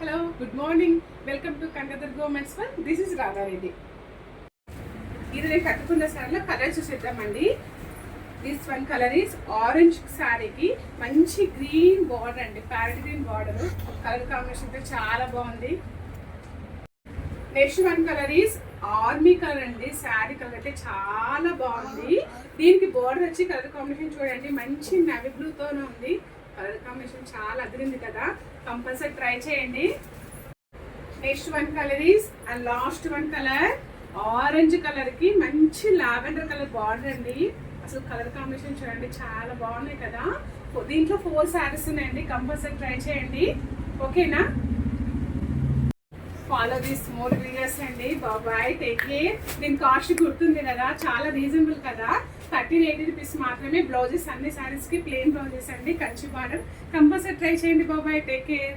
Hello, good morning. Welcome to Kanakadurga women's one. This is Radha Reddy. ఇది నేను కట్టుకున్న సారీలో కలర్ చూసేద్దామండి. This one colour is orange శారీకి మంచి గ్రీన్ బార్డర్ అండి, parrot green border. Colour combination చాలా బాగుంది. Next one colour is army colour అండి. శారీ కలర్ అయితే చాలా బాగుంది. దీనికి బార్డర్ వచ్చి కలర్ కాంబినేషన్ చూడండి, మంచి నవీ బ్లూతోనే ఉంది. కలర్ కాంబినేషన్ చాలా అదిరింది కదా, కంపల్సరీ ట్రై చేయండి. Next one colour is and last one colour orange colour కి మంచి లావెండర్ కలర్ బార్డర్ అండి. అసలు కలర్ కాంబినేషన్ చూడండి, చాలా బాగున్నాయి కదా. దీంట్లో 4 శారీస్ ఉన్నాయండి, కంపల్సరీ ట్రై చేయండి. ఓకేనా? ఫాలో దిస్ మోర్ వీడియోస్ అండి. Bye, take care. దీని కాస్ట్ గుర్తుంది కదా, చాలా రీజనబుల్ కదా. 1380 రూపీస్ మాత్రమే. బ్లౌజెస్ అన్ని శారీస్ కి ప్లెయిన్ బ్లౌజెస్ అండి, కంచి బార్డర్. కంపల్సరీ ట్రై చేయండి. Bye, take care.